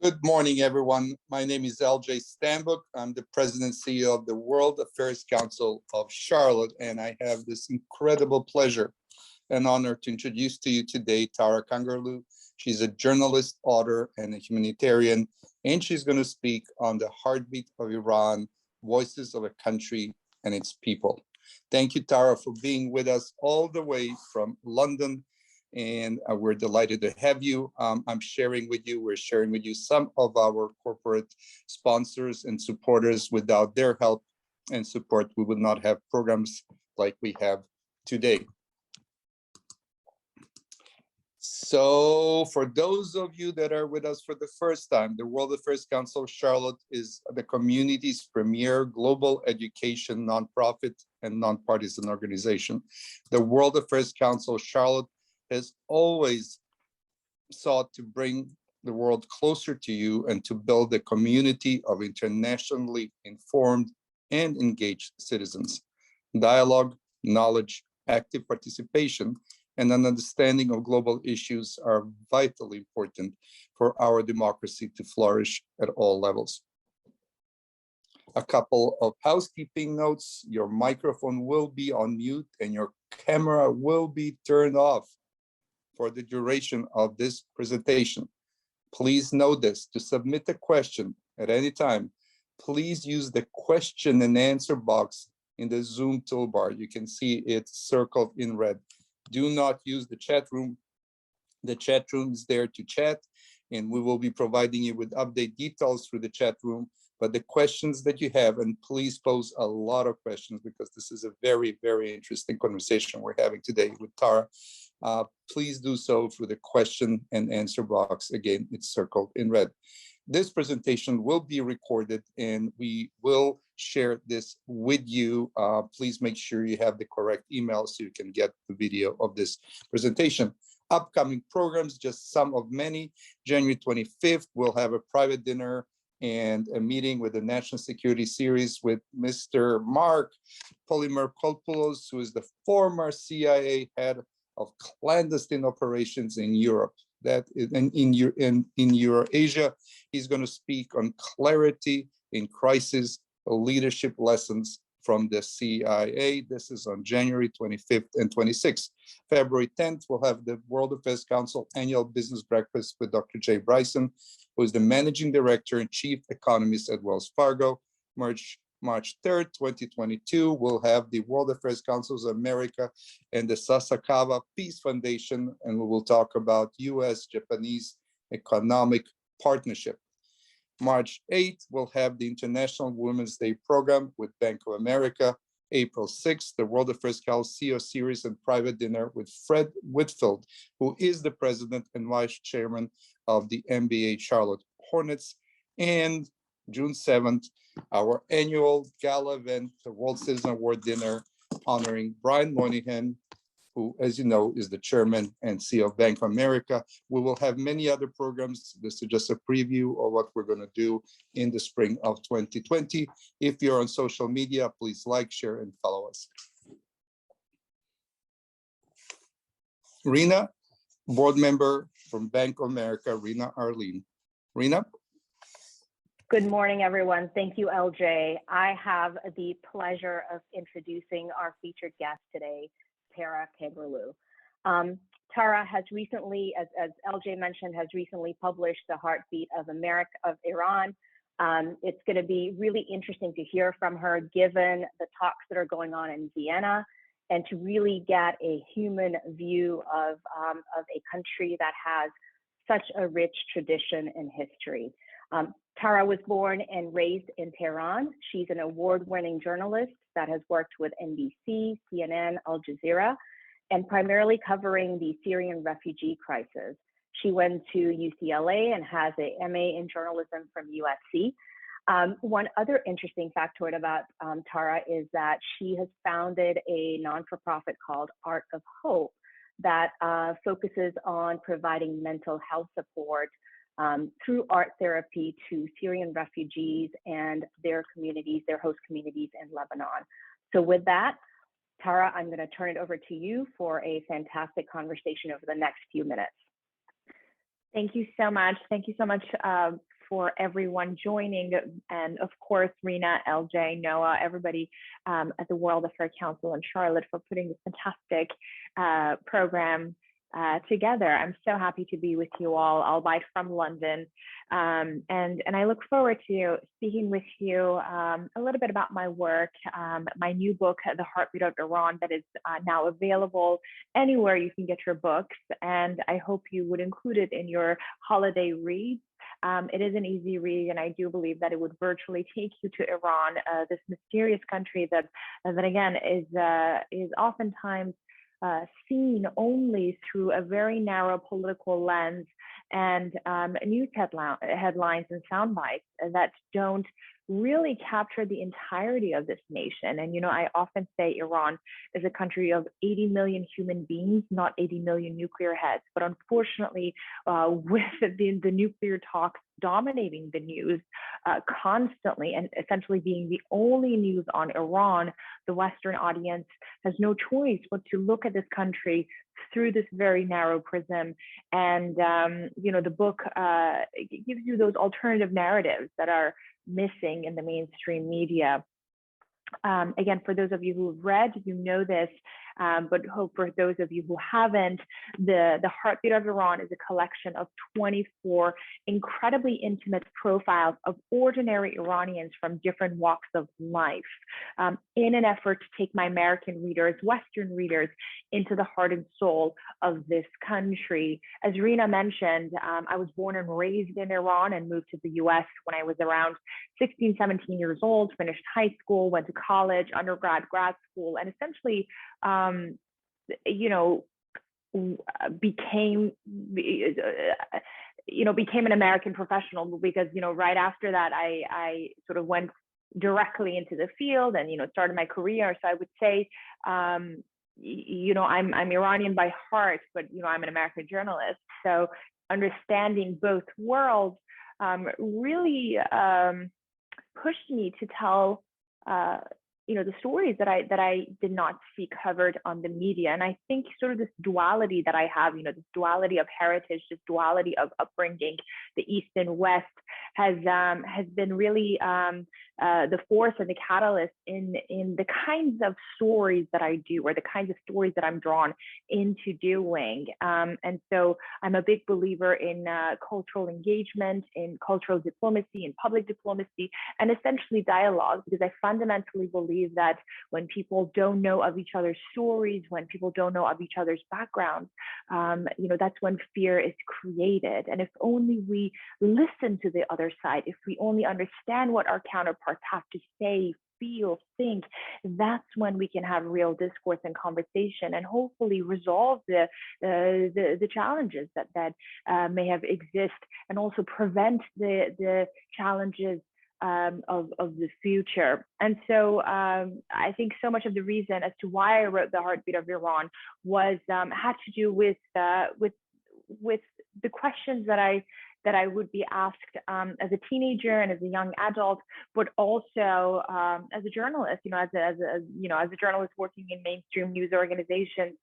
Good morning, everyone. My name is LJ Stambuk. I'm the President and CEO of the World Affairs Council of Charlotte, and I have this incredible pleasure and honor to introduce to you today Tara Kangarlou. She's a journalist, author, and a humanitarian, and she's going to speak on the heartbeat of Iran, voices of a country and its people. Thank you, Tara, for being with us all the way from London. And we're delighted to have you. We're sharing with you some of our corporate sponsors and supporters. Without their help and support, we would not have programs like we have today. So for those of you that are with us for the first time, the World Affairs Council of Charlotte is the community's premier global education nonprofit and nonpartisan organization. The World Affairs Council of Charlotte has always sought to bring the world closer to you and to build a community of internationally informed and engaged citizens. Dialogue, knowledge, active participation, and an understanding of global issues are vitally important for our democracy to flourish at all levels. A couple of housekeeping notes. Your microphone will be on mute and your camera will be turned off for the duration of this presentation. Please note this: to submit a question at any time, please use the question and answer box in the Zoom toolbar. You can see it circled in red. Do not use the chat room. The chat room is there to chat, and we will be providing you with update details through the chat room. But the questions that you have, and please pose a lot of questions because this is a very, very interesting conversation we're having today with Tara. Please do so through the question and answer box. Again, it's circled in red. This presentation will be recorded and we will share this with you. Please make sure you have the correct email so you can get the video of this presentation. Upcoming programs, just some of many. January 25th, we'll have a private dinner and a meeting with the National Security Series with Mr. Mark Polymerkopoulos, who is the former CIA head of clandestine operations in Europe. That is in Eurasia. He's going to speak on clarity in crisis, leadership lessons from the CIA. This is on January 25th and 26th. February 10th, we'll have the World Affairs Council annual business breakfast with Dr. Jay Bryson, who is the managing director and chief economist at Wells Fargo. March 3rd, 2022, we'll have the World Affairs Councils of America and the Sasakawa Peace Foundation, and we will talk about U.S.-Japanese economic partnership. March 8th, we'll have the International Women's Day program with Bank of America. April 6th, the World Affairs Council CEO Series and private dinner with Fred Whitfield, who is the president and vice chairman of the NBA Charlotte Hornets. And June 7th, our annual gala event, the World Citizen Award dinner, honoring Brian Moynihan, who, as you know, is the chairman and CEO of Bank of America. We will have many other programs. This is just a preview of what we're going to do in the spring of 2020. If you're on social media, please like, share, and follow us. Rena, board member from Bank of America, Rena Arlene. Rena? Good morning, everyone. Thank you, LJ. I have the pleasure of introducing our featured guest today, Tara Kangarlou. Tara has recently, as LJ mentioned, has recently published The Heartbeat of Iran. It's going to be really interesting to hear from her, given the talks that are going on in Vienna, and to really get a human view of a country that has such a rich tradition and history. Tara was born and raised in Tehran. She's an award-winning journalist that has worked with NBC, CNN, Al Jazeera, and primarily covering the Syrian refugee crisis. She went to UCLA and has an MA in journalism from USC. One other interesting factoid about Tara is that she has founded a non-for-profit called Art of Hope that focuses on providing mental health support through art therapy to Syrian refugees and their communities, their host communities in Lebanon. So with that, Tara, I'm going to turn it over to you for a fantastic conversation over the next few minutes. Thank you so much. Thank you so much for everyone joining. And of course, Rena, LJ, Noah, everybody at the World Affairs Council in Charlotte for putting this fantastic program together. I'm so happy to be with you all, albeit from London. And I look forward to speaking with you a little bit about my work, my new book, The Heartbeat of Iran, that is now available anywhere you can get your books. And I hope you would include it in your holiday read. It is an easy read, and I do believe that it would virtually take you to Iran, this mysterious country that again is oftentimes seen only through a very narrow political lens and news headlines and sound bites that don't really capture the entirety of this nation. And, I often say Iran is a country of 80 million human beings, not 80 million nuclear heads. But unfortunately, with the nuclear talks dominating the news constantly and essentially being the only news on Iran, the Western audience has no choice but to look at this country through this very narrow prism. And, the book gives you those alternative narratives that are missing in the mainstream media. Again, for those of you who have read, you know this, but hope for those of you who haven't, the Heartbeat of Iran is a collection of 24 incredibly intimate profiles of ordinary Iranians from different walks of life, in an effort to take my American readers, Western readers, into the heart and soul of this country. As Rena mentioned, I was born and raised in Iran and moved to the US when I was around 16, 17 years old, finished high school, went to college, undergrad, grad school, and essentially, became an American professional because, right after that, I sort of went directly into the field and, started my career. So I would say, I'm Iranian by heart, but, I'm an American journalist. So understanding both worlds really pushed me to tell the stories that I did not see covered on the media. And I think sort of this duality that I have, this duality of heritage, this duality of upbringing, the East and West, has been really the force and the catalyst in the kinds of stories that I do, or the kinds of stories that I'm drawn into doing. And so I'm a big believer in cultural engagement, in cultural diplomacy, in public diplomacy, and essentially dialogue, because I fundamentally believe that when people don't know of each other's stories, when people don't know of each other's backgrounds, that's when fear is created. And if only we listen to the other side, if we only understand what our counterparts have to say, feel, think, that's when we can have real discourse and conversation, and hopefully resolve the challenges that may have exist, and also prevent the challenges of the future. And so I think so much of the reason as to why I wrote The Heartbeat of Iran was had to do with the questions that I would be asked as a teenager and as a young adult, but also as a journalist, as a journalist working in mainstream news organizations,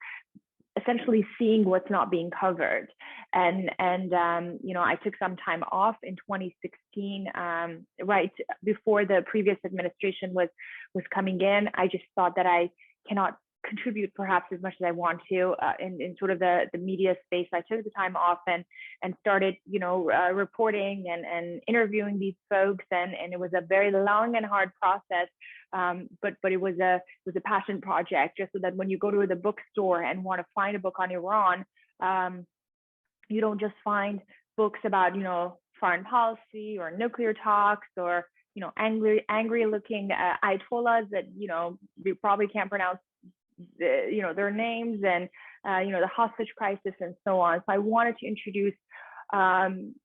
essentially seeing what's not being covered. And I took some time off in 2016, right before the previous administration was coming in. I just thought that I cannot contribute perhaps as much as I want to in sort of the media space. I took the time off and started, reporting and interviewing these folks. And it was a very long and hard process. But it was a passion project, just so that when you go to the bookstore and want to find a book on Iran, you don't just find books about, foreign policy or nuclear talks or, angry looking ayatollahs that, you probably can't pronounce their names, and the hostage crisis and so on. So I wanted to introduce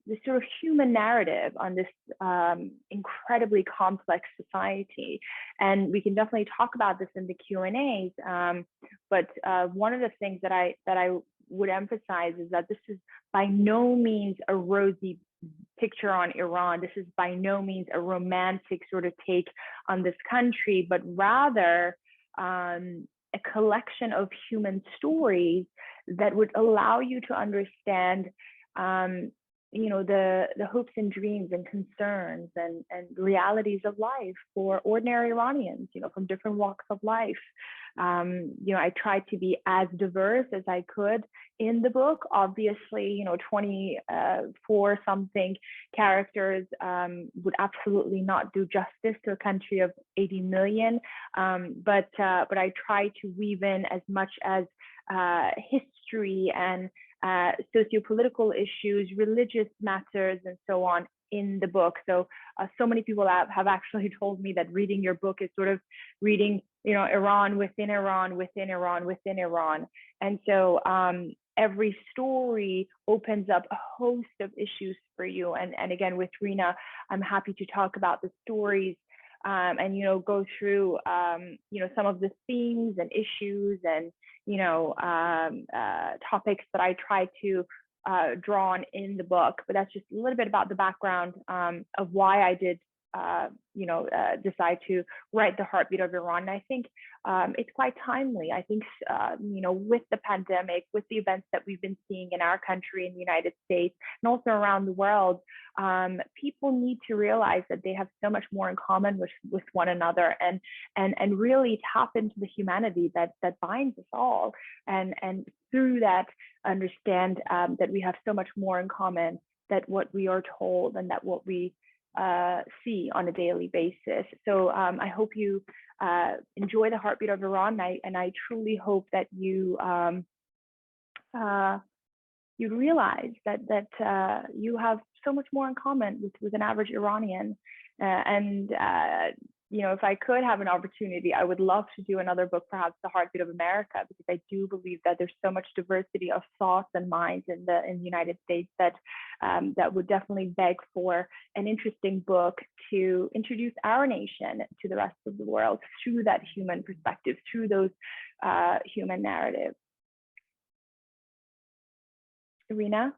this sort of human narrative on this incredibly complex society, and we can definitely talk about this in the Q&As. But one of the things that I would emphasize is that this is by no means a rosy picture on Iran. This is by no means a romantic sort of take on this country, but rather a collection of human stories that would allow you to understand the hopes and dreams and concerns and realities of life for ordinary Iranians, from different walks of life. I tried to be as diverse as I could in the book. Obviously, 24 something characters would absolutely not do justice to a country of 80 million. But I tried to weave in as much as history and sociopolitical issues, religious matters, and so on in the book. So many people have actually told me that reading your book is sort of reading, Iran within Iran, within Iran, within Iran. And so every story opens up a host of issues for you. And again, with Rina, I'm happy to talk about the stories and go through some of the themes and issues and topics that I try to draw on in the book. But that's just a little bit about the background of why I did decide to write The Heartbeat of Iran. And I think it's quite timely. I think with the pandemic, with the events that we've been seeing in our country, in the United States, and also around the world, people need to realize that they have so much more in common with one another, and really tap into the humanity that binds us all, and through that understand that we have so much more in common than what we are told and that what we see on a daily basis. So I hope you enjoy The Heartbeat of Iran, and I truly hope that you realize that you have so much more in common with an average Iranian. If I could have an opportunity, I would love to do another book, perhaps The Heartbeat of America, because I do believe that there's so much diversity of thoughts and minds in the United States that would definitely beg for an interesting book to introduce our nation to the rest of the world through that human perspective, through those human narratives. Irina?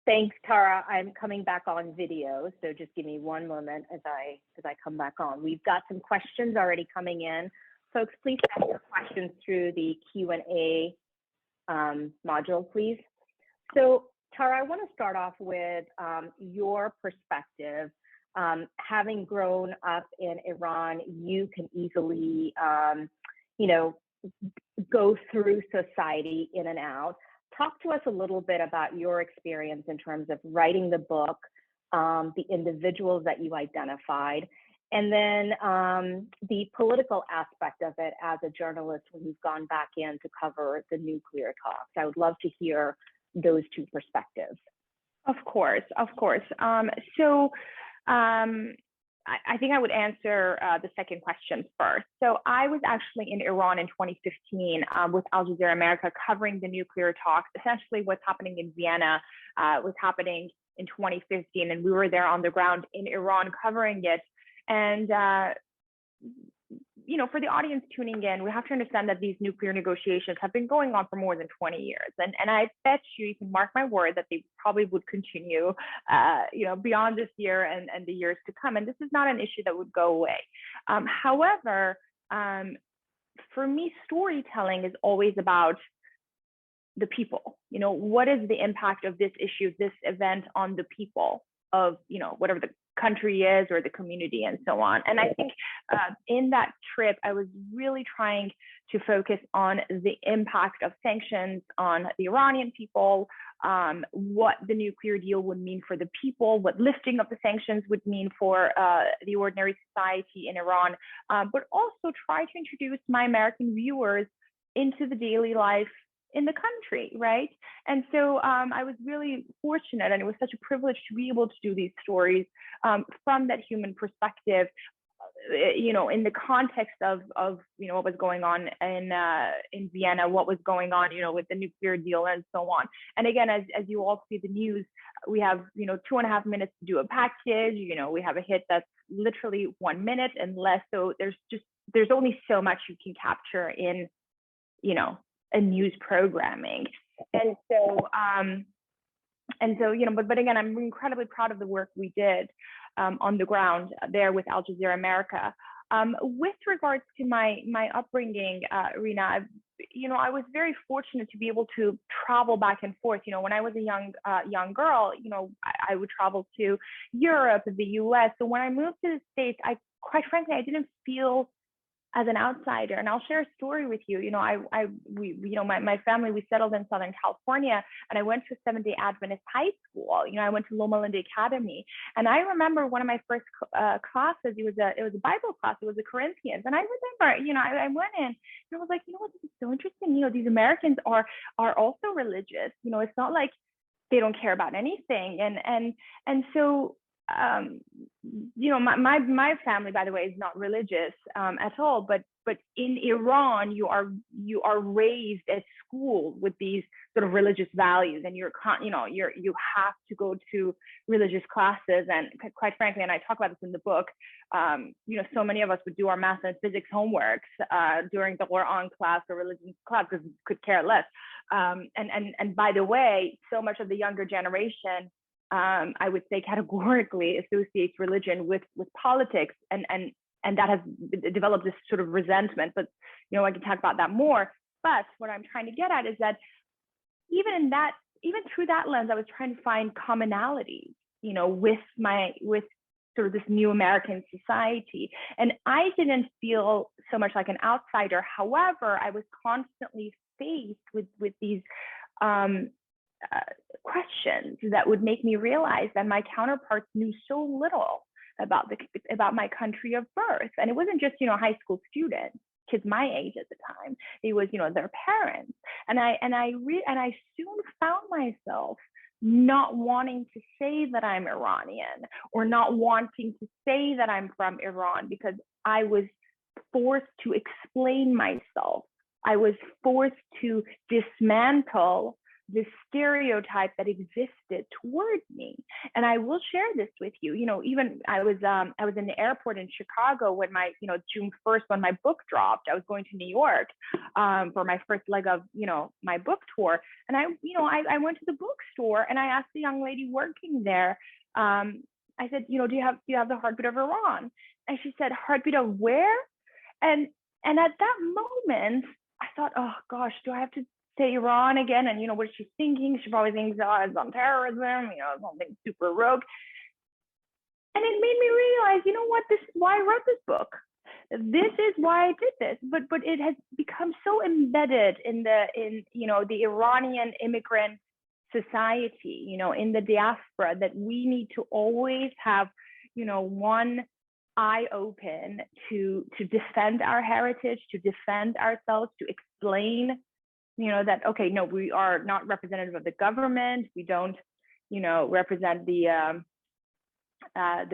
Thanks, Tara. I'm coming back on video, so just give me one moment as I come back on. We've got some questions already coming in. Folks, please send your questions through the Q&A module, please. So, Tara, I want to start off with your perspective. Having grown up in Iran, you can easily, go through society in and out. Talk to us a little bit about your experience in terms of writing the book, the individuals that you identified, and then the political aspect of it as a journalist when you've gone back in to cover the nuclear talks. I would love to hear those two perspectives. Of course. I think I would answer the second question first. So I was actually in Iran in 2015 with Al Jazeera America covering the nuclear talks. Essentially what's happening in Vienna was happening in 2015, and we were there on the ground in Iran covering it. And for the audience tuning in, we have to understand that these nuclear negotiations have been going on for more than 20 years. And I bet you can mark my word that they probably would continue, beyond this year and the years to come. And this is not an issue that would go away. However, for me, storytelling is always about the people. What is the impact of this issue, this event on the people of, whatever the country is or the community and so on. And I think in that trip, I was really trying to focus on the impact of sanctions on the Iranian people, what the nuclear deal would mean for the people, what lifting of the sanctions would mean for the ordinary society in Iran, but also try to introduce my American viewers into the daily life in the country, right? And so I was really fortunate, and it was such a privilege to be able to do these stories from that human perspective, in the context of what was going on in Vienna, what was going on, with the nuclear deal and so on. And again, as you all see the news, we have 2.5 minutes to do a package. We have a hit that's literally 1 minute and less. So there's only so much you can capture in a news programming. And so but again, I'm incredibly proud of the work we did on the ground there with Al Jazeera America. With regards to my upbringing, Rina, I was very fortunate to be able to travel back and forth. When I was a young girl, I would travel to Europe, the US. So when I moved to the States, quite frankly, I didn't feel as an outsider. And I'll share a story with you. My family, we settled in Southern California, and I went to Seventh-day Adventist high school. I went to Loma Linda Academy, and I remember one of my first classes. It was a Bible class. It was the Corinthians, and I remember, I went in and I was like, what, this is so interesting. These Americans are also religious. It's not like they don't care about anything, and so my family, by the way, is not religious at all, but in Iran, you are raised at school with these sort of religious values, and you have to go to religious classes. And quite frankly, and I talk about this in the book, so many of us would do our math and physics homeworks during the Quran class or religion class because we could care less. And by the way, so much of the younger generation, I would say, categorically associates religion with politics, and that has developed this sort of resentment. But I can talk about that more. But what I'm trying to get at is that even through that lens, I was trying to find commonalities, with sort of this new American society, and I didn't feel so much like an outsider. However, I was constantly faced with these questions that would make me realize that my counterparts knew so little about my country of birth. And it wasn't just high school students, kids my age at the time. It was their parents, and I soon found myself not wanting to say that I'm Iranian, or not wanting to say that I'm from Iran, because I was forced to explain myself. I was forced to dismantle the stereotype that existed toward me. And I will share this with you. Even I was in the airport in Chicago when June 1st, when my book dropped. I was going to New York for my first leg of my book tour. And I went to the bookstore and I asked the young lady working there. I said, do you have the Heartbeat of Iran? And she said, Heartbeat of where? And at that moment, I thought, oh gosh, do I have to say Iran again? And what is she thinking? She probably thinks, oh, it's on terrorism, something super rogue. And it made me realize, what, this is why I wrote this book. This is why I did this. But it has become so embedded in the Iranian immigrant society, in the diaspora, that we need to always have, one eye open to defend our heritage, to defend ourselves, to explain that, okay, no, we are not representative of the government. We don't, represent the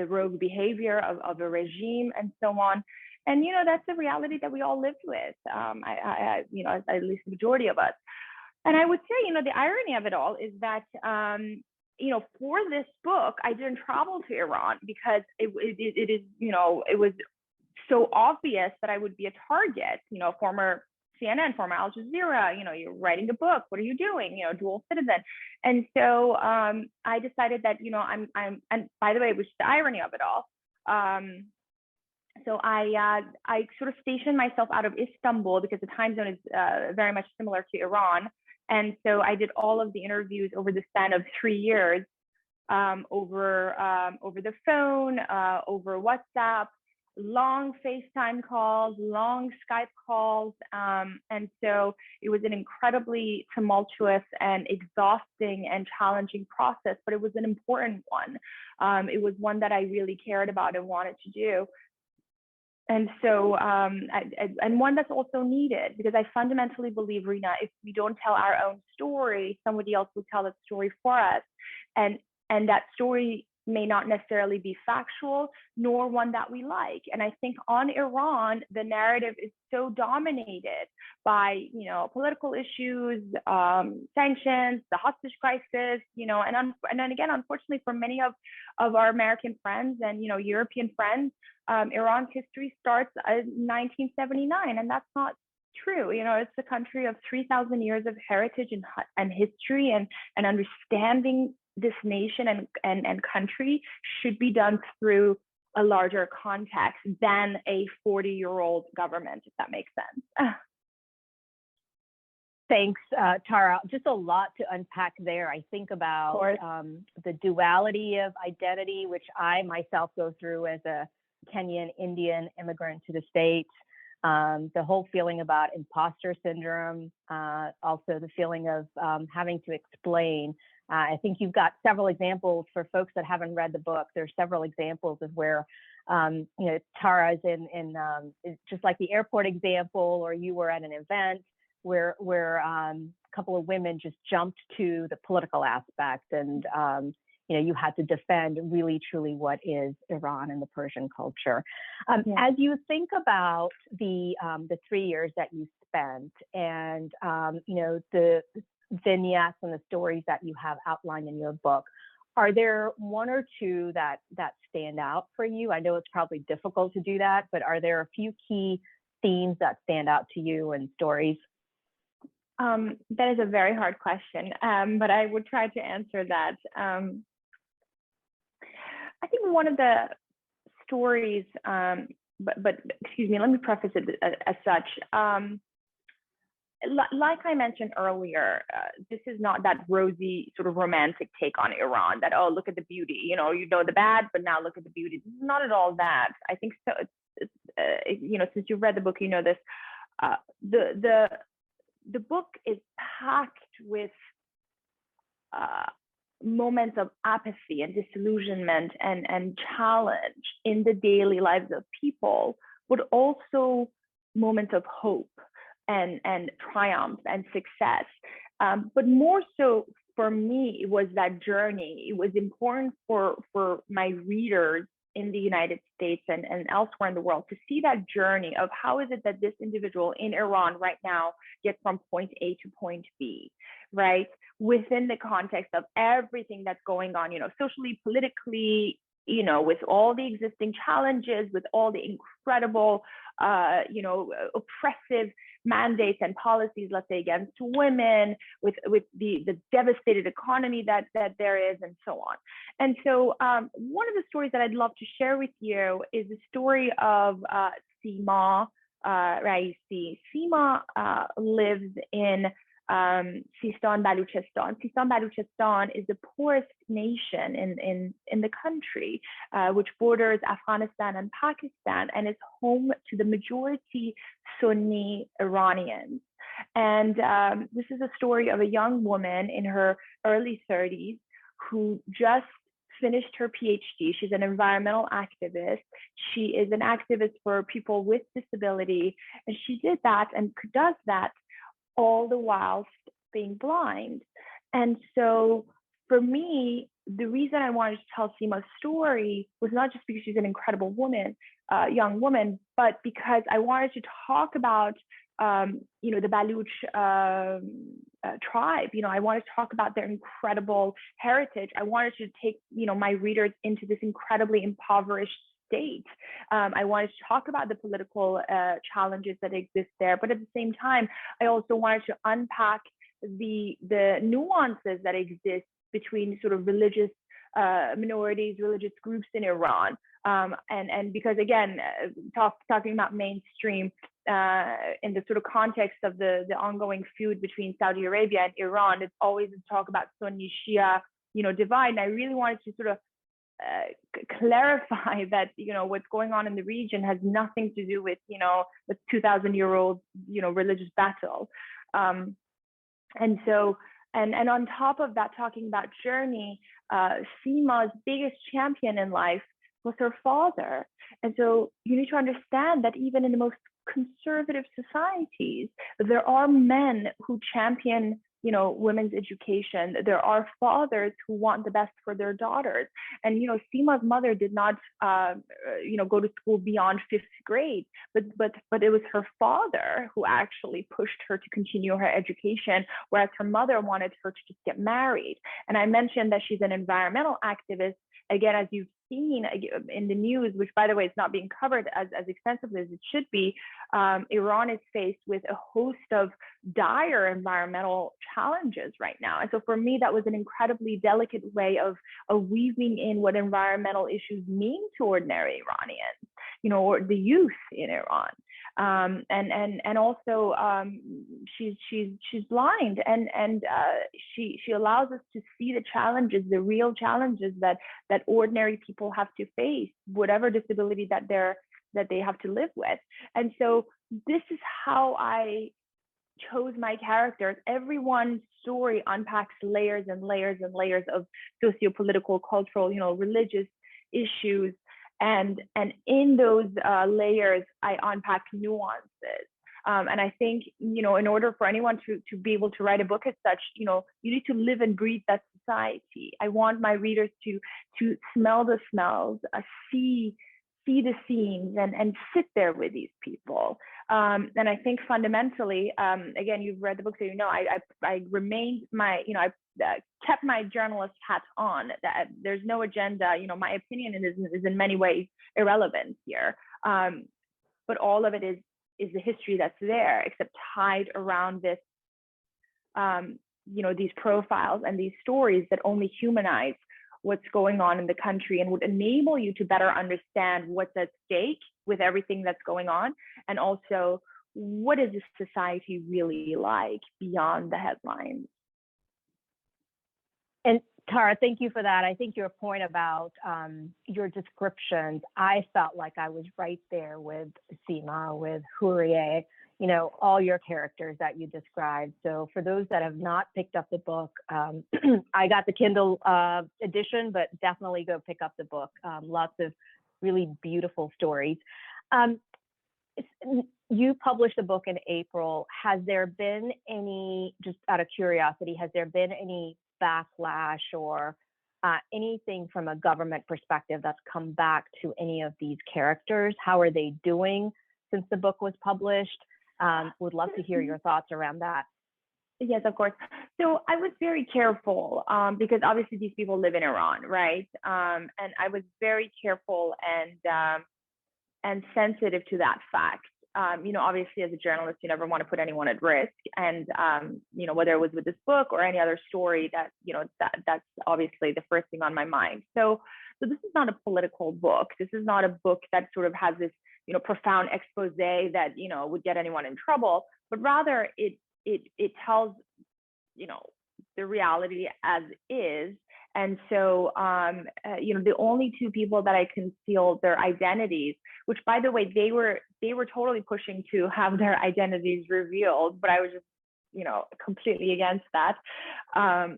rogue behavior of a regime, and so on. And, that's the reality that we all lived with, at least the majority of us. And I would say, the irony of it all is that, for this book, I didn't travel to Iran because it is, it was so obvious that I would be a target, former CNN, former Al Jazeera, you're writing a book, what are you doing? Dual citizen. And so I decided that, and by the way, which is the irony of it all. So I sort of stationed myself out of Istanbul because the time zone is very much similar to Iran. And so I did all of the interviews over the span of 3 years, over the phone, over WhatsApp, long FaceTime calls, long Skype calls. And so it was an incredibly tumultuous and exhausting and challenging process, but it was an important one. It was one that I really cared about and wanted to do. And so, and one that's also needed, because I fundamentally believe, Rena, if we don't tell our own story, somebody else will tell that story for us. And that story may not necessarily be factual, nor one that we like. And I think on Iran, the narrative is so dominated by, political issues, sanctions, the hostage crisis, and then again, unfortunately, for many of our American friends and, European friends, Iran's history starts in 1979, and that's not true. It's a country of 3,000 years of heritage and history, and understanding this nation and country should be done through a larger context than a 40-year-old government, if that makes sense. Thanks, Tara. Just a lot to unpack there. I think about the duality of identity, which I myself go through as a Kenyan Indian immigrant to the States. The whole feeling about imposter syndrome, also the feeling of having to explain. I think you've got several examples for folks that haven't read the book. There's several examples of where, Tara's in just like the airport example, or you were at an event where a couple of women just jumped to the political aspect, and you had to defend really truly what is Iran and the Persian culture. As you think about the 3 years that you spent, and the vignettes and the stories that you have outlined in your book, are there one or two that stand out for you? I know it's probably difficult to do that, but are there a few key themes that stand out to you and stories? That is a very hard question, but I would try to answer that. I think one of the stories, but excuse me, let me preface it as such. Like I mentioned earlier, this is not that rosy sort of romantic take on Iran that, oh, look at the beauty, you know the bad, but now look at the beauty. Not at all that. I think so. Since you've read the book, you know this. The book is packed with moments of apathy and disillusionment and challenge in the daily lives of people, but also moments of hope and triumph and success. But more so for me, it was that journey. It was important for my readers in the United States and elsewhere in the world to see that journey of how is it that this individual in Iran right now gets from point A to point B, right? Within the context of everything that's going on, socially, politically, with all the existing challenges, with all the incredible, oppressive mandates and policies, let's say, against women, with the devastated economy that there is, and so on. And so one of the stories that I'd love to share with you is the story of Sima Raisi. Sima lives in Sistan, Baluchistan. Sistan, Baluchistan is the poorest nation in the country, which borders Afghanistan and Pakistan, and is home to the majority Sunni Iranians. And this is a story of a young woman in her early 30s who just finished her PhD. She's an environmental activist. She is an activist for people with disability, and she did that and does that all the while being blind. And so for me, the reason I wanted to tell Sima's story was not just because she's an incredible woman, young woman, but because I wanted to talk about, the Baluch tribe. I wanted to talk about their incredible heritage. I wanted to take, my readers into this incredibly impoverished state. I wanted to talk about the political challenges that exist there, but at the same time, I also wanted to unpack the nuances that exist between sort of religious minorities, religious groups in Iran, and because again, talking about mainstream in the sort of context of the ongoing feud between Saudi Arabia and Iran, it's always a talk about Sunni Shia, divide. And I really wanted to sort of clarify that what's going on in the region has nothing to do with the 2,000-year-old religious battle, and so and on top of that, talking about journey, Sima's biggest champion in life was her father. And so you need to understand that even in the most conservative societies, there are men who champion women's education. There are fathers who want the best for their daughters. And, Sima's mother did not, go to school beyond 5th grade, but it was her father who actually pushed her to continue her education, whereas her mother wanted her to just get married. And I mentioned that she's an environmental activist. Again, as you've seen in the news, which by the way is not being covered as extensively as it should be, Iran is faced with a host of dire environmental challenges right now. And so for me, that was an incredibly delicate way of weaving in what environmental issues mean to ordinary Iranians, or the youth in Iran. and also she's blind, and she allows us to see the challenges, the real challenges that ordinary people have to face, whatever disability that they have to live with. And so this is how I chose my characters. Everyone's story unpacks layers and layers and layers of socio-political, cultural, religious issues. And in those layers, I unpack nuances. And I think, in order for anyone to be able to write a book as such, you need to live and breathe that society. I want my readers to smell the smells, see the scenes, and sit there with these people. And I think fundamentally, again, you've read the book, so I remained I kept my journalist hat on. That there's no agenda. My opinion is in many ways irrelevant here. But all of it is the history that's there, except tied around this, these profiles and these stories that only humanize what's going on in the country and would enable you to better understand what's at stake with everything that's going on, and also what is this society really like beyond the headlines. And Tara, thank you for that. I think your point about your descriptions, I felt like I was right there with Seema, with Hourier, all your characters that you described. So for those that have not picked up the book, I got the Kindle edition, but definitely go pick up the book. Lots of really beautiful stories. You published the book in April. Has there been any, just out of curiosity, has there been any backlash or anything from a government perspective that's come back to any of these characters? How are they doing since the book was published? Would love to hear your thoughts around that. Yes, of course. So I was very careful because obviously these people live in Iran, right? And I was very careful and sensitive to that fact. Obviously as a journalist, you never want to put anyone at risk. And, whether it was with this book or any other story that's obviously the first thing on my mind. So this is not a political book. This is not a book that sort of has this, profound expose that, would get anyone in trouble, but rather it tells, the reality as is. And so, the only two people that I concealed their identities, which by the way, they were totally pushing to have their identities revealed, but I was just, completely against that,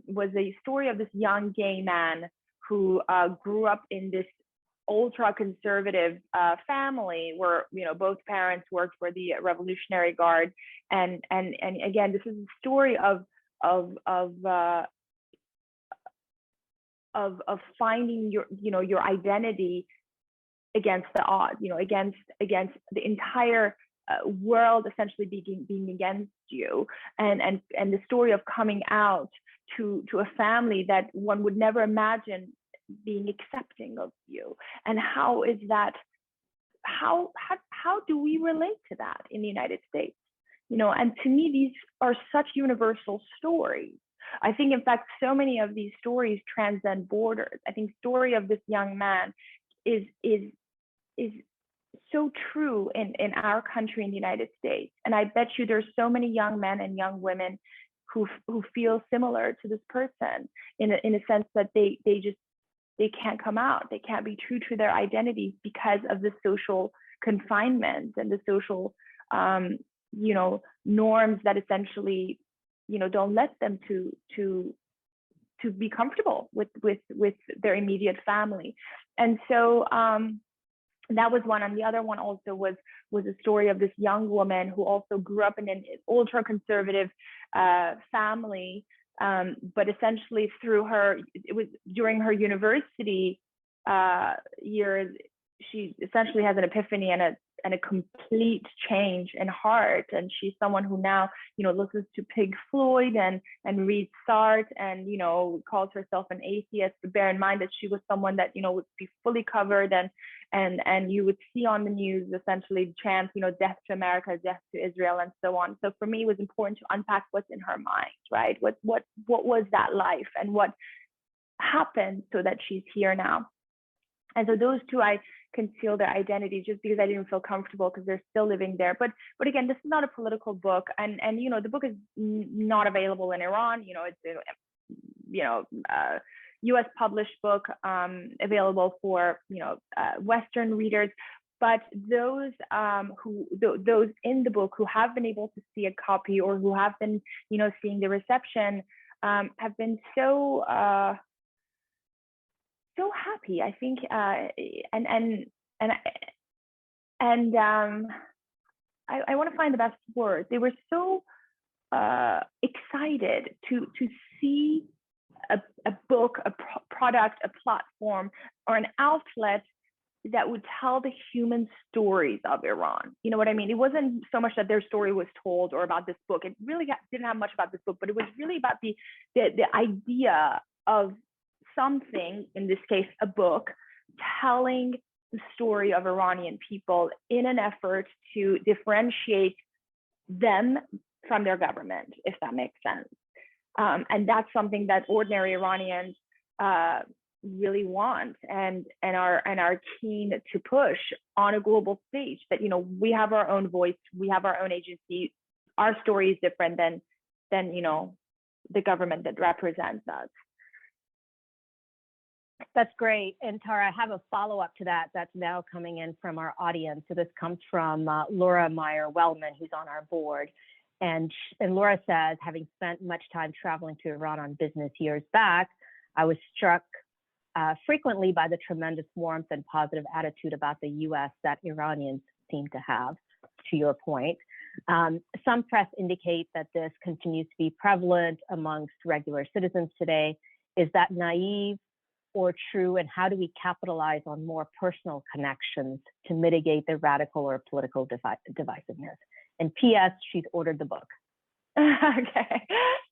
was a story of this young gay man who grew up in this ultra conservative family where both parents worked for the Revolutionary Guard, and again, this is a story of finding your identity against the odds, against the entire world essentially being against you, and the story of coming out to a family that one would never imagine being accepting of you. And how is that, how do we relate to that in the United States? And to me, these are such universal stories. I think, in fact, so many of these stories transcend borders. I think the story of this young man is so true in our country, in the United States. And I bet you there's so many young men and young women who feel similar to this person in a sense that they can't come out. They can't be true to their identities because of the social confinement and the social, norms that essentially, don't let them to be comfortable with their immediate family. And so that was one. And the other one also was a story of this young woman who also grew up in an ultra conservative family. But essentially it was during her university years, she essentially has an epiphany and a complete change in heart. And she's someone who now, listens to Pink Floyd and reads Sartre and, calls herself an atheist. But bear in mind that she was someone that, would be fully covered and you would see on the news essentially chants, death to America, death to Israel, and so on. So for me, it was important to unpack what's in her mind, right? What was that life and what happened so that she's here now? And so those two I conceal their identity just because I didn't feel comfortable because they're still living there. But again, this is not a political book, and the book is not available in Iran. It's U.S. published book, available for Western readers. But those those in the book who have been able to see a copy, or who have been seeing the reception, have been so happy, I think, I want to find the best word. They were so excited to see a book, a product, a platform, or an outlet that would tell the human stories of Iran. You know what I mean? It wasn't so much that their story was told or about this book. It really didn't have much about this book, but it was really about the idea of something, in this case, a book, telling the story of Iranian people in an effort to differentiate them from their government, if that makes sense. And that's something that ordinary Iranians really want and are keen to push on a global stage. That we have our own voice, we have our own agency. Our story is different than the government that represents us. That's great. And Tara, I have a follow-up to that that's now coming in from our audience. So this comes from Laura Meyer-Wellman, who's on our board. And Laura says, having spent much time traveling to Iran on business years back, I was struck frequently by the tremendous warmth and positive attitude about the U.S. that Iranians seem to have, to your point. Some press indicate that this continues to be prevalent amongst regular citizens today. Is that naive or true? And how do we capitalize on more personal connections to mitigate the radical or political divisiveness? And P.S., she's ordered the book. Okay,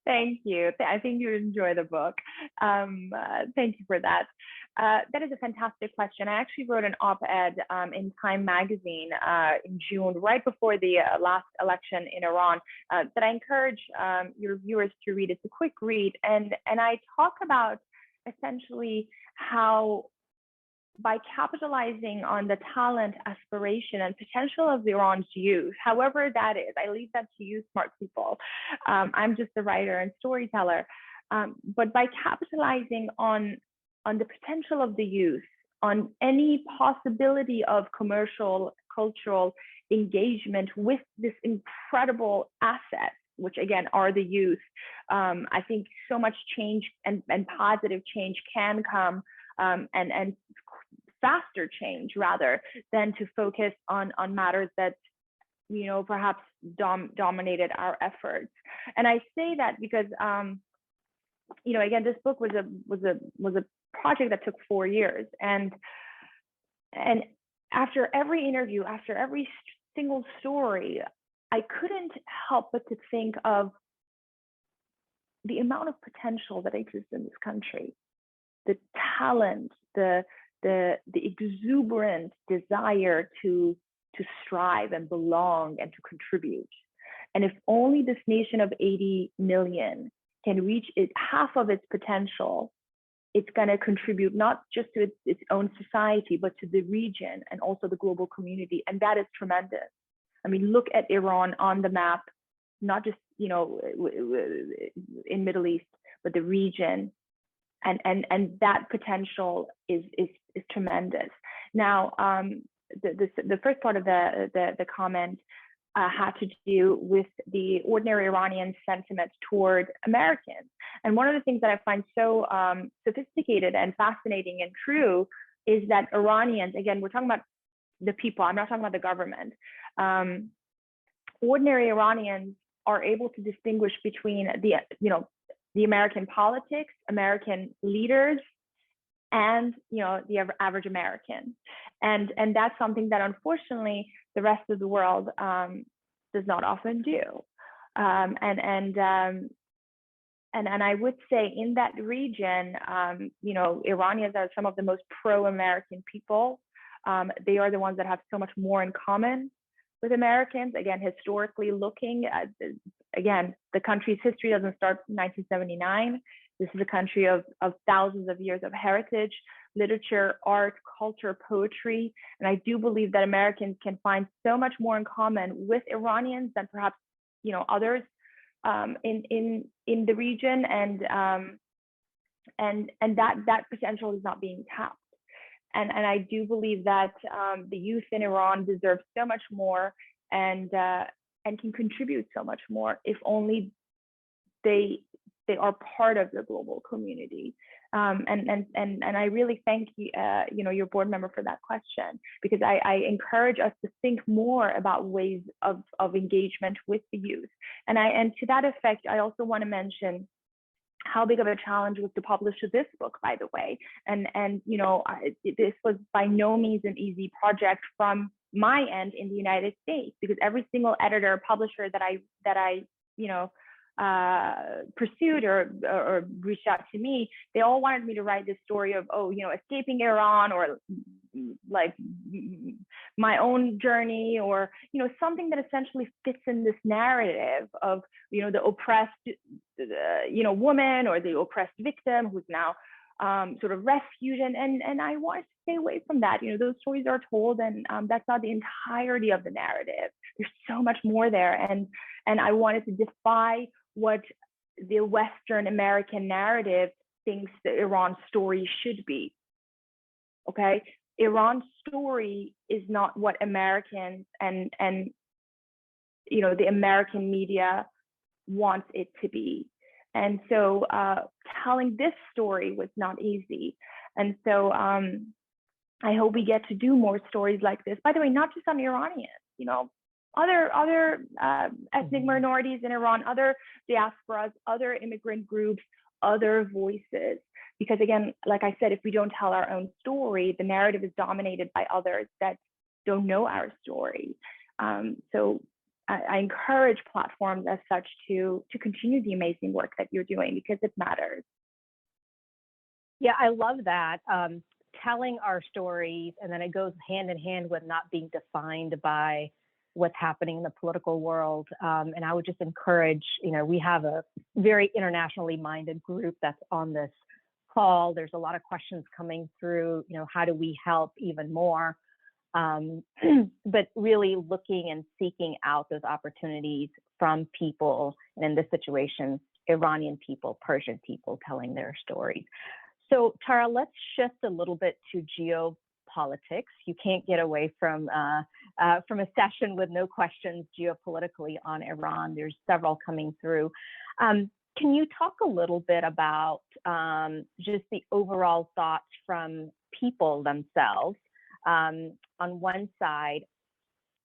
thank you. I think you enjoy the book. Thank you for that. That is a fantastic question. I actually wrote an op-ed in Time magazine in June, right before the last election in Iran, that I encourage your viewers to read. It's a quick read, and I talk about essentially how, by capitalizing on the talent, aspiration, and potential of Iran's youth, however that is, I leave that to you, smart people. I'm just a writer and storyteller. But by capitalizing on the potential of the youth, on any possibility of commercial, cultural engagement with this incredible asset, which again are the youth, I think so much change and positive change can come, and faster change rather than to focus on matters that perhaps dominated our efforts. And I say that because again, this book was a project that took 4 years, and after every interview, after every single story, I couldn't help but to think of the amount of potential that exists in this country, the talent, the exuberant desire to strive and belong and to contribute. And if only this nation of 80 million can reach half of its potential, it's going to contribute not just to its own society, but to the region and also the global community. And that is tremendous. I mean, look at Iran on the map, not just in Middle East, but the region, and that potential is tremendous. Now, the first part of the comment had to do with the ordinary Iranian sentiment toward Americans. And one of the things that I find so sophisticated and fascinating and true is that Iranians, again, we're talking about the people, I'm not talking about the government. Ordinary Iranians are able to distinguish between the American politics, American leaders, and the average American, and that's something that unfortunately the rest of the world does not often do. And I would say in that region, Iranians are some of the most pro-American people. They are the ones that have so much more in common with Americans. Again, historically looking at, again, the country's history doesn't start in 1979. This is a country of thousands of years of heritage, literature, art, culture, poetry. And I do believe that Americans can find so much more in common with Iranians than perhaps, others in the region, and that potential is not being tapped. And I do believe that the youth in Iran deserve so much more, and can contribute so much more if only they are part of the global community. And I really thank you, your board member for that question, because I encourage us to think more about ways of engagement with the youth. And to that effect, I also want to mention how big of a challenge was to publish this book, by the way. And this was by no means an easy project from my end in the United States, because every single editor, publisher that I pursued or reached out to me, they all wanted me to write this story of, escaping Iran, or like my own journey, or something that essentially fits in this narrative of the oppressed woman, or the oppressed victim who's now sort of rescued, and I wanted to stay away from that. Those stories are told, and that's not the entirety of the narrative. There's so much more there, and I wanted to defy what the Western American narrative thinks the Iran story should be. Okay, Iran's story is not what Americans and the American media wants it to be. And so telling this story was not easy. And so I hope we get to do more stories like this. By the way, not just on Iranians, other ethnic minorities in Iran, other diasporas, other immigrant groups, other voices. Because again, like I said, if we don't tell our own story, the narrative is dominated by others that don't know our story. So I encourage platforms as such to continue the amazing work that you're doing, because it matters. Yeah, I love that. Telling our stories, and then it goes hand in hand with not being defined by what's happening in the political world. And I would just encourage, we have a very internationally minded group that's on this call. There's a lot of questions coming through, how do we help even more? But really looking and seeking out those opportunities from people, and in this situation, Iranian people, Persian people telling their stories. So Tara, let's shift a little bit to geopolitics. You can't get away from a session with no questions geopolitically on Iran. There's several coming through. Can you talk a little bit about just the overall thoughts from people themselves? On one side,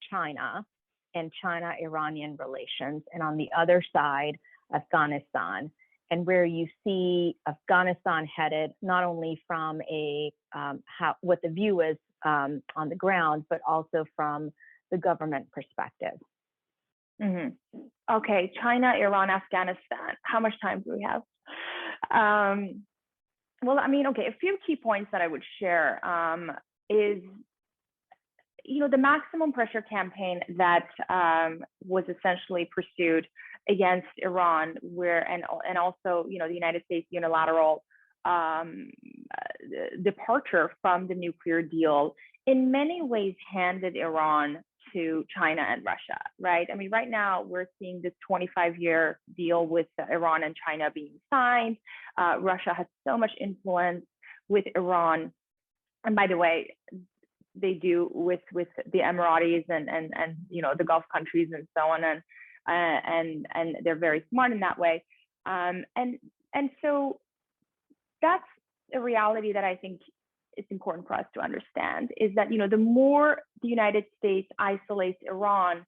China and China-Iranian relations, and on the other side, Afghanistan, and where you see Afghanistan headed, not only from what the view is on the ground, but also from the government perspective. Mm-hmm. Okay, China, Iran, Afghanistan. How much time do we have? Well, a few key points that I would share is, the maximum pressure campaign that was essentially pursued against Iran, and also, the United States unilateral departure from the nuclear deal, in many ways handed Iran to China and Russia, right? Right now we're seeing this 25-year deal with Iran and China being signed. Russia has so much influence with Iran. And by the way, they do with the Emiratis and the Gulf countries and so on, and they're very smart in that way. And so that's a reality that I think it's important for us to understand, is that the more the United States isolates Iran,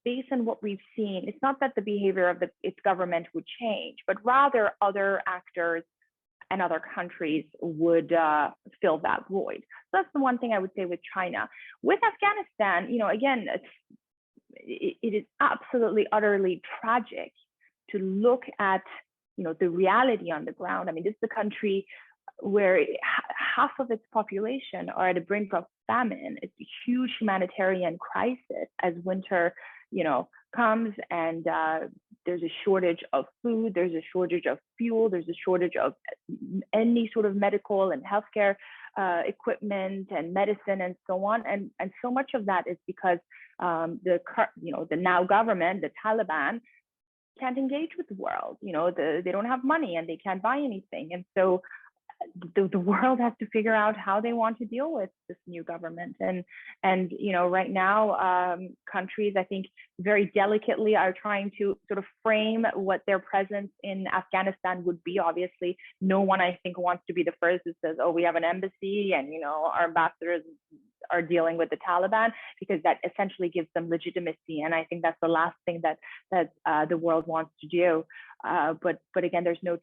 based on what we've seen, it's not that the behavior of its government would change, but rather other actors and other countries would fill that void. So that's the one thing I would say with China. With Afghanistan, again, it is absolutely, utterly tragic to look at, the reality on the ground. This is the country where half of its population are at the brink of famine. It's a huge humanitarian crisis as winter, comes, and there's a shortage of food, there's a shortage of fuel, there's a shortage of any sort of medical and healthcare equipment and medicine and so on. And so much of that is because the now government, the Taliban, can't engage with the world. They don't have money and they can't buy anything. And so the world has to figure out how they want to deal with this new government. And right now, countries, I think, very delicately are trying to sort of frame what their presence in Afghanistan would be. Obviously, no one, I think, wants to be the first that says, oh, we have an embassy and, our ambassadors are dealing with the Taliban, because that essentially gives them legitimacy. And I think that's the last thing that the world wants to do. But again, there's no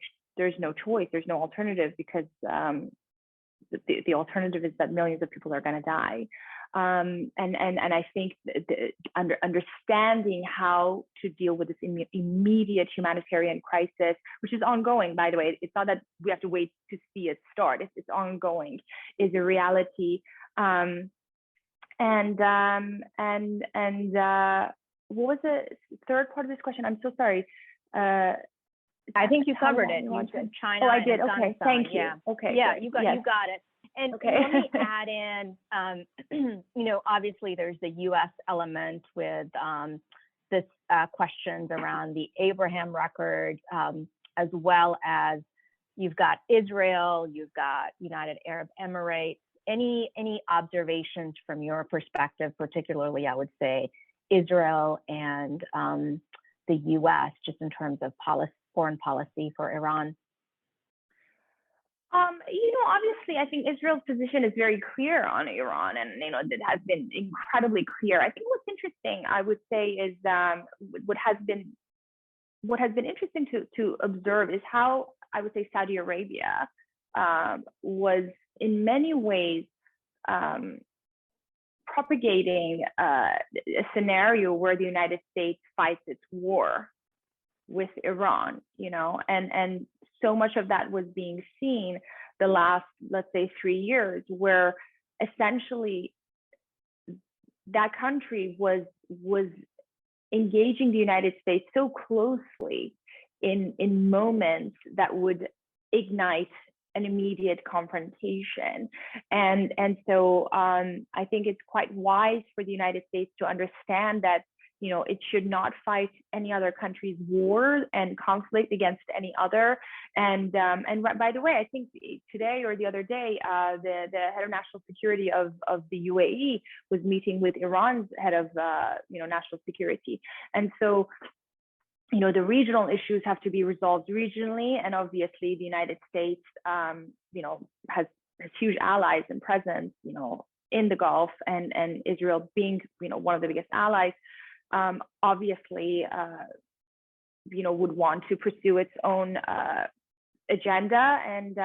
choice, there's no alternative, because the alternative is that millions of people are going to die. And I think understanding how to deal with this immediate humanitarian crisis, which is ongoing, by the way, it's not that we have to wait to see it start, it's ongoing, is a reality. What was the third part of this question? I'm so sorry. I think you covered it. You said China. Oh, I did. Okay, thank you. Yeah. Okay. Yeah, good. you got it. And okay. Let me add in, obviously there's the U.S. element with this questions around the Abraham record, as well as you've got Israel, you've got United Arab Emirates. Any observations from your perspective, particularly, I would say, Israel and the U.S., just in terms of foreign policy for Iran? Obviously, I think Israel's position is very clear on Iran, and it has been incredibly clear. I think what's interesting, I would say, is what has been interesting to observe is how, I would say, Saudi Arabia was in many ways propagating a scenario where the United States fights its war with Iran, and so much of that was being seen the last, let's say, 3 years, where essentially that country was engaging the United States so closely in moments that would ignite an immediate confrontation. And so I think it's quite wise for the United States to understand that it should not fight any other country's war and conflict against any other. And by the way, I think today or the other day, the head of national security of the UAE was meeting with Iran's head of national security. And so the regional issues have to be resolved regionally, and obviously the United States has huge allies and presence in the Gulf, and Israel being one of the biggest allies, obviously would want to pursue its own agenda, and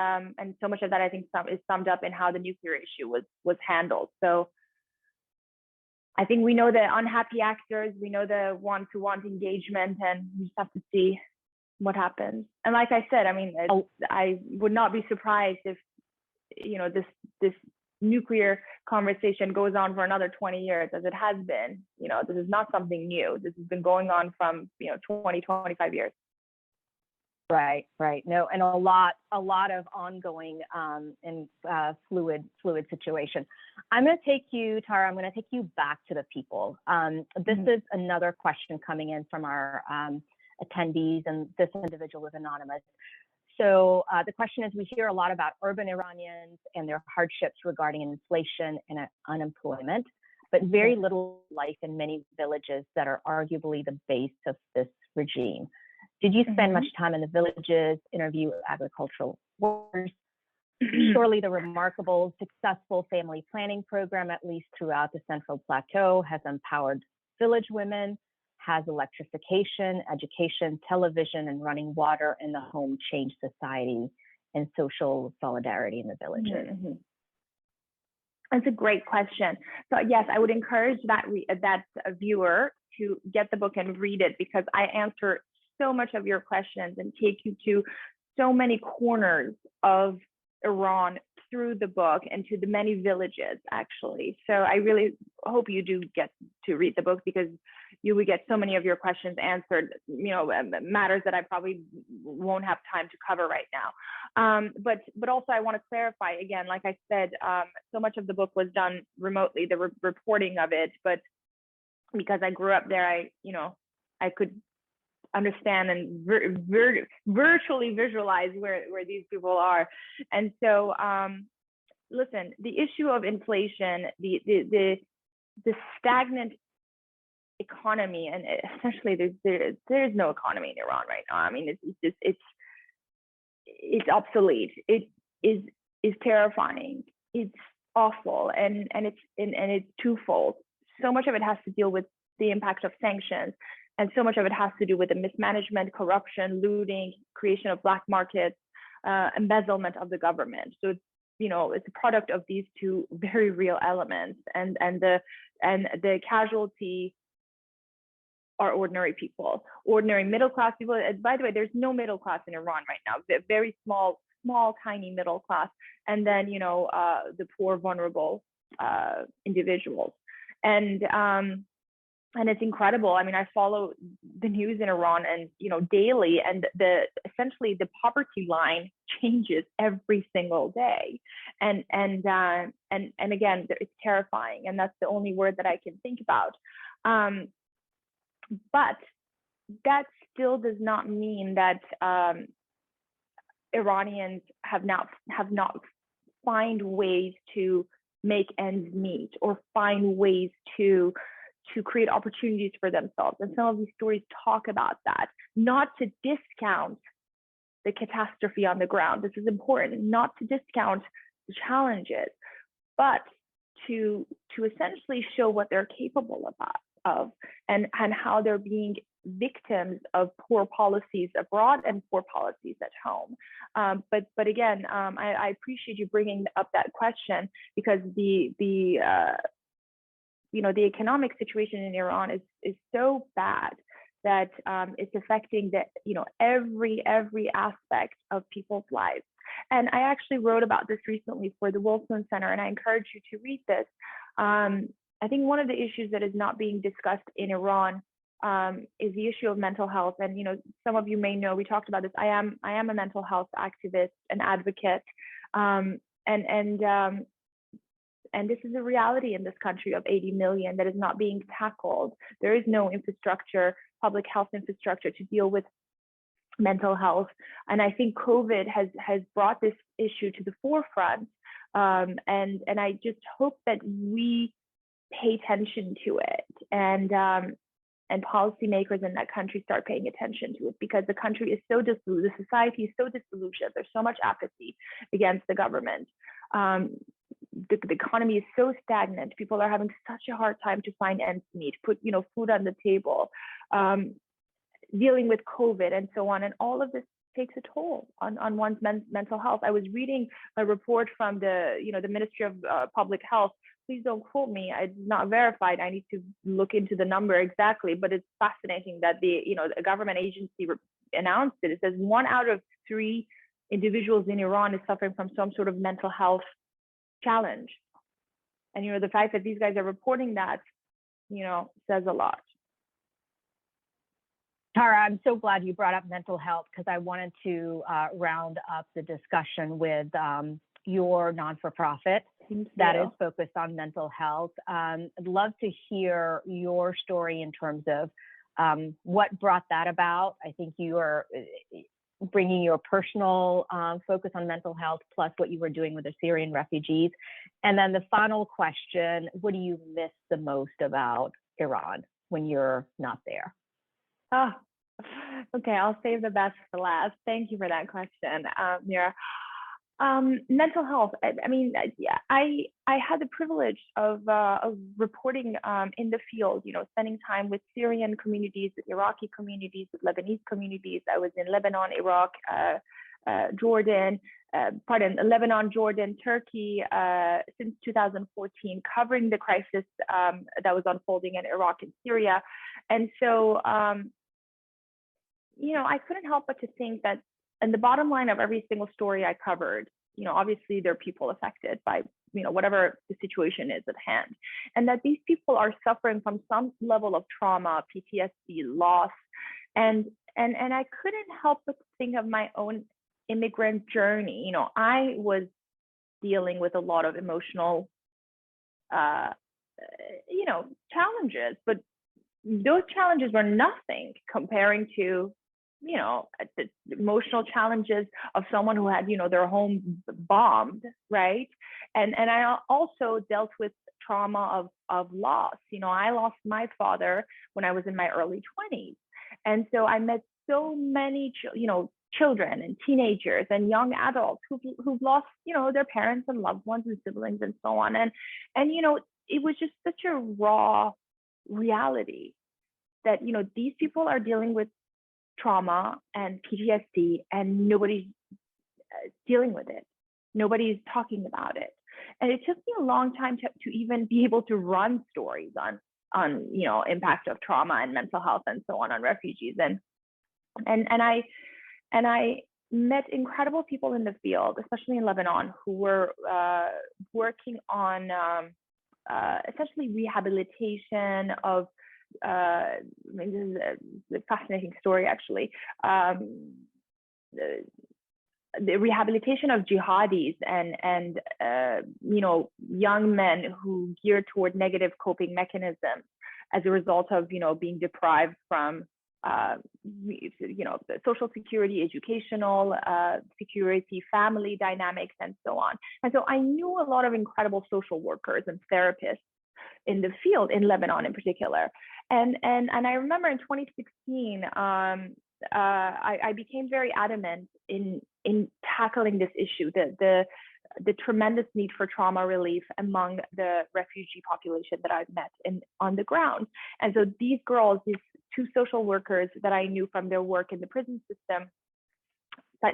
so much of that, I think, is summed up in how the nuclear issue was handled. So I think we know the unhappy actors, we know the ones who want engagement, and we just have to see what happens. And like I said, I mean, I would not be surprised if this nuclear conversation goes on for another 20 years, as it has been. This is not something new. This has been going on from 20, 25 years. Right. No, and a lot of ongoing and fluid situation. I'm going to take you, Tara. I'm going to take you back to the people. This is another question coming in from our attendees, and this individual is anonymous. So the question is: we hear a lot about urban Iranians and their hardships regarding inflation and unemployment, but very little life in many villages that are arguably the base of this regime. Did you spend much time in the villages, interview agricultural workers? Surely the remarkable, successful family planning program, at least throughout the Central Plateau, has empowered village women, has electrification, education, television, and running water in the home changed society and social solidarity in the villages? That's a great question. So yes, I would encourage that viewer to get the book and read it, because I answer so much of your questions and take you to so many corners of Iran through the book and to the many villages, actually. So I really hope you do get to read the book, because you would get so many of your questions answered, matters that I probably won't have time to cover right now. But also I want to clarify again, like I said, so much of the book was done remotely, the reporting of it, but because I grew up there, I could understand and virtually visualize where these people are. And so, listen, the issue of inflation, the stagnant economy, and essentially there's no economy in Iran right now. I mean, it's obsolete. It is terrifying. It's awful, and it's twofold. So much of it has to deal with the impact of sanctions, and so much of it has to do with the mismanagement, corruption, looting, creation of black markets, embezzlement of the government. So it's a product of these two very real elements, and the casualty are ordinary people, ordinary middle class people. And by the way, there's no middle class in Iran right now. Very small, tiny middle class, and then the poor, vulnerable individuals. And it's incredible. I mean, I follow the news in Iran, and daily, and essentially the poverty line changes every single day, and again, it's terrifying, and that's the only word that I can think about. But that still does not mean that Iranians have not find ways to make ends meet, or find ways to create opportunities for themselves. And some of these stories talk about that, not to discount the catastrophe on the ground. This is important, not to discount the challenges, but to essentially show what they're capable of, and how they're being victims of poor policies abroad and poor policies at home. But again, I appreciate you bringing up that question, because the economic situation in Iran is so bad that it's affecting every aspect of people's lives. And I actually wrote about this recently for the Wilson Center, and I encourage you to read this. I think one of the issues that is not being discussed in Iran is the issue of mental health. And some of you may know, we talked about this. I am a mental health activist and advocate, and this is a reality in this country of 80 million that is not being tackled. There is no infrastructure, public health infrastructure, to deal with mental health. And I think COVID has brought this issue to the forefront. And I just hope that we pay attention to it, and policymakers in that country start paying attention to it, because the country is so the society is so disillusioned. There's so much apathy against the government. The economy is so stagnant. People are having such a hard time to find ends meet, put food on the table, dealing with COVID and so on. And all of this takes a toll on one's mental health. I was reading a report from the Ministry of Public Health. Please don't quote me. It's not verified. I need to look into the number exactly, but it's fascinating that a government agency announced it. It says 1 out of 3 individuals in Iran is suffering from some sort of mental health challenge. And the fact that these guys are reporting that, says a lot. Tara, I'm so glad you brought up mental health, because I wanted to round up the discussion with your non-for-profit that is focused on mental health. I'd love to hear your story in terms of what brought that about. I think you are bringing your personal focus on mental health, plus what you were doing with the Syrian refugees. And then the final question, what do you miss the most about Iran when you're not there? Oh, okay. I'll save the best for last. Thank you for that question, Mira. Mental health. I mean, I had the privilege of reporting in the field, spending time with Syrian communities, with Iraqi communities, with Lebanese communities. I was in Lebanon, Iraq, Lebanon, Jordan, Turkey since 2014, covering the crisis that was unfolding in Iraq and Syria. And so, I couldn't help but to think that, and the bottom line of every single story I covered obviously there are people affected by, whatever the situation is at hand, and that these people are suffering from some level of trauma, PTSD, loss, and I couldn't help but think of my own immigrant journey. I was dealing with a lot of emotional, challenges, but those challenges were nothing comparing to, the emotional challenges of someone who had, their home bombed, right? And I also dealt with trauma of loss. I lost my father when I was in my early 20s. And so I met so many, children and teenagers and young adults who've lost, their parents and loved ones and siblings and so on. And it was just such a raw reality that, these people are dealing with trauma and PTSD and nobody's dealing with it. Nobody's talking about it. And it took me a long time to even be able to run stories on impact of trauma and mental health and so on refugees. And I met incredible people in the field, especially in Lebanon, who were working on essentially rehabilitation of, this is a fascinating story actually, the rehabilitation of jihadis and young men who geared toward negative coping mechanisms as a result of being deprived from social security, educational security, family dynamics, and so on. And so I knew a lot of incredible social workers and therapists in the field in Lebanon in particular. And I remember in 2016, I became very adamant in tackling this issue, the tremendous need for trauma relief among the refugee population that I've met on the ground. And so these girls, these two social workers that I knew from their work in the prison system,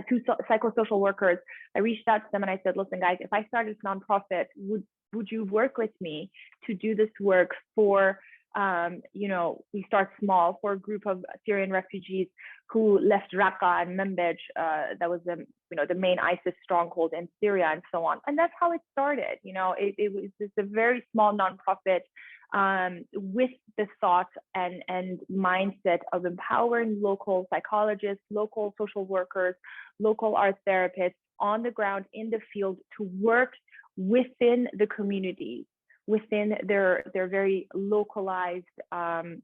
two psychosocial workers, I reached out to them and I said, listen, guys, if I started this nonprofit, would you work with me to do this work for, we start small, for a group of Syrian refugees who left Raqqa and Manbij, that was the main ISIS stronghold in Syria and so on. And that's how it started. It was just a very small nonprofit with the thought and mindset of empowering local psychologists, local social workers, local art therapists on the ground in the field to work within the communities, within their very localized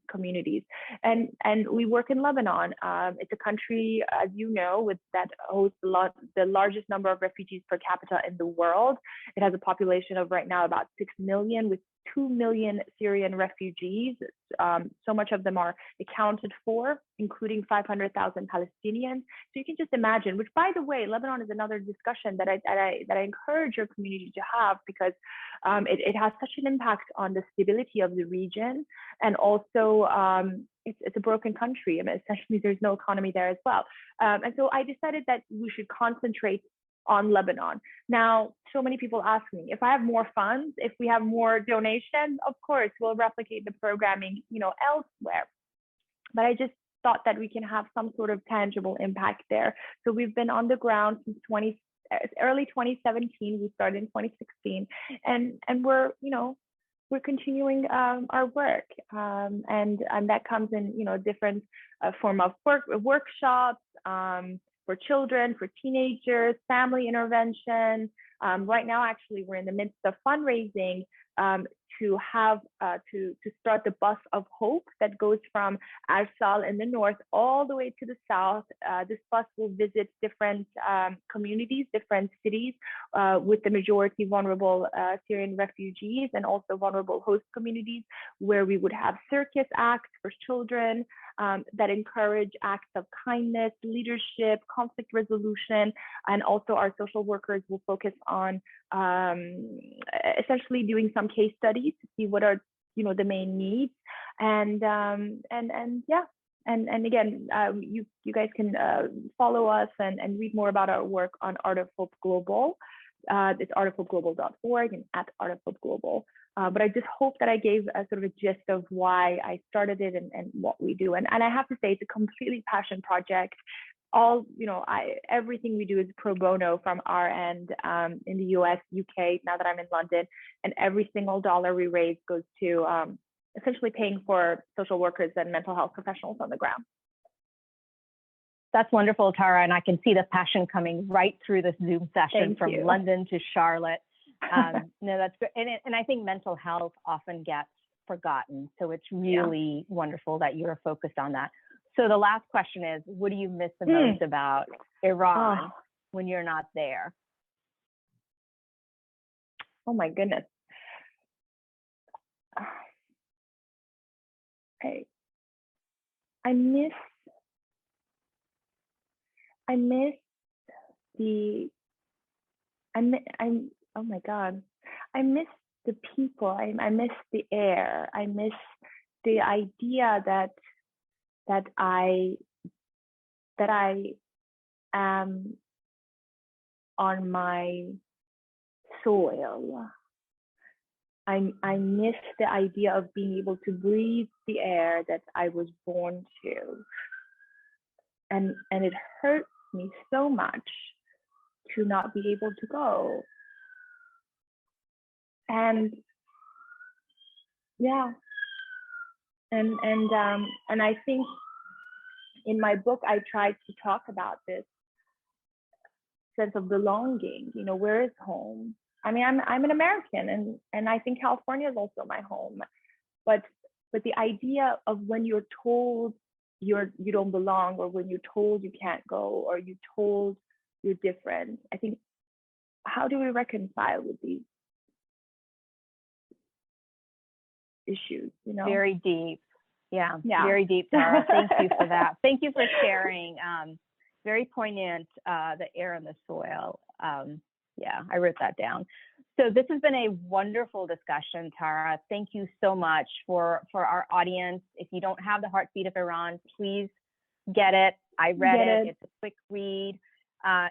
communities. And we work in Lebanon. It's a country, as you know, that hosts the largest number of refugees per capita in the world. It has a population of right now about 6 million, with 2 million Syrian refugees. So much of them are accounted for, including 500,000 Palestinians. So you can just imagine, which, by the way, Lebanon is another discussion that I encourage your community to have, because it has such an impact on the stability of the region. And also it's a broken country. I mean, essentially there's no economy there as well. And so I decided that we should concentrate on Lebanon. Now, so many people ask me, if I have more funds, if we have more donations, of course, we'll replicate the programming, elsewhere. But I just thought that we can have some sort of tangible impact there. So we've been on the ground since early 2017. We started in 2016, and we're continuing our work, and that comes in different form of workshops, for children, for teenagers, family intervention. Right now, actually, we're in the midst of fundraising to start the bus of hope that goes from Arsal in the north all the way to the south. This bus will visit different communities, different cities with the majority vulnerable Syrian refugees and also vulnerable host communities, where we would have circus acts for children that encourage acts of kindness, leadership, conflict resolution, and also our social workers will focus on essentially doing some case studies to see what are the main needs, and again, you guys can follow us and read more about our work on Art of Hope Global. It's artofhopeglobal.org and at Art of Hope Global. But I just hope that I gave a sort of a gist of why I started it and what we do. And I have to say, it's a completely passion project. all, everything we do is pro bono from our end, in the US, UK, now that I'm in London, and every single dollar we raise goes to essentially paying for social workers and mental health professionals on the ground. That's wonderful, Tara, and I can see the passion coming right through this Zoom session from London to Charlotte. No, that's good. And I think mental health often gets forgotten. So it's really wonderful that you're focused on that. So the last question is, what do you miss the most about Iran when you're not there? Oh my goodness. I miss oh my God. I miss the people. I miss the air. I miss the idea that I am on my soil. I miss the idea of being able to breathe the air that I was born to. And it hurts me so much to not be able to go. And and I think in my book I tried to talk about this sense of belonging. Where is home? I mean, I'm an American, and I think California is also my home. But the idea of when you're told you don't belong, or when you're told you can't go, or you're told you're different, I think, how do we reconcile with these issues? Very deep. Yeah. Very deep, Tara. Thank you for that. Thank you for sharing. Very poignant, the air and the soil. Yeah, I wrote that down. So this has been a wonderful discussion, Tara. Thank you so much for our audience. If you don't have The Heartbeat of Iran, please get it. I read it. It's a quick read.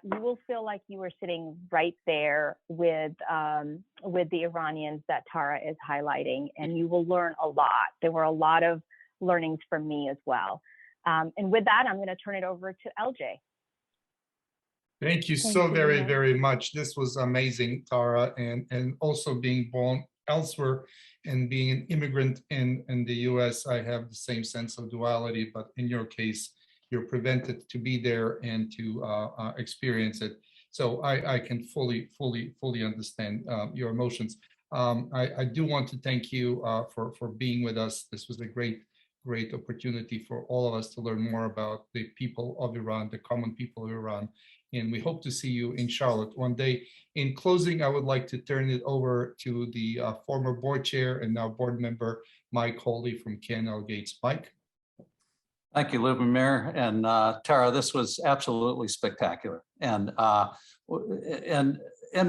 You will feel like you were sitting right there with the Iranians that Tara is highlighting, and you will learn a lot. There were a lot of learnings from me as well. And with that, I'm going to turn it over to LJ. Thank you so very, very much. This was amazing, Tara, and also being born elsewhere and being an immigrant in the US, I have the same sense of duality, but in your case, you're prevented to be there and to experience it. So I can fully understand your emotions. I do want to thank you for being with us. This was a great opportunity for all of us to learn more about the people of Iran, the common people of Iran. And we hope to see you in Charlotte one day. In closing, I would like to turn it over to the former board chair and now board member, Mike Hawley from K&L Gates. Mike. Thank you, Lubomir. And Tara, this was absolutely spectacular. And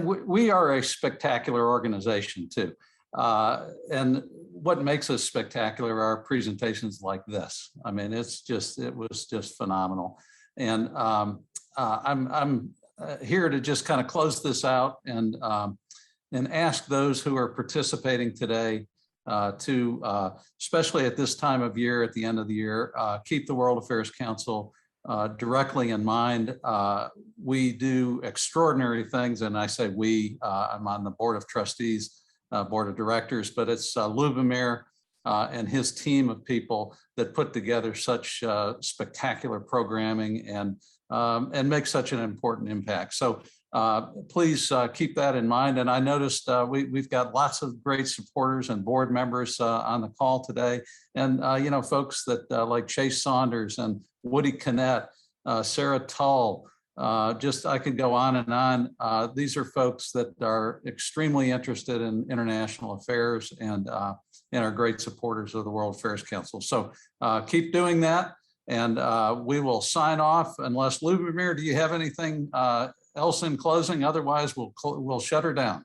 we are a spectacular organization too. And what makes us spectacular are presentations like this. I mean, it was just phenomenal. And I'm here to just kind of close this out and ask those who are participating today to, especially at this time of year, at the end of the year, keep the World Affairs Council directly in mind. We do extraordinary things, and I say we, I'm on the Board of Trustees, Board of Directors, but it's Lubomir and his team of people that put together such spectacular programming and make such an important impact. So please keep that in mind. And I noticed we've got lots of great supporters and board members on the call today. And, folks that like Chase Saunders and Woody Kinnett, Sarah Tull, I could go on and on. These are folks that are extremely interested in international affairs and are great supporters of the World Affairs Council. So keep doing that. And we will sign off unless, Lubomir, do you have anything else in closing? Otherwise, we'll shut her down.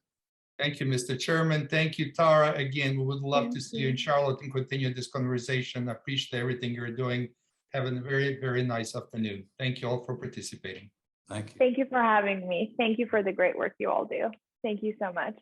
Thank you, Mr. Chairman. Thank you, Tara. Again, we would love to see you in Charlotte and continue this conversation. I appreciate everything you're doing. Have a very, very nice afternoon. Thank you all for participating. Thank you. Thank you for having me. Thank you for the great work you all do. Thank you so much.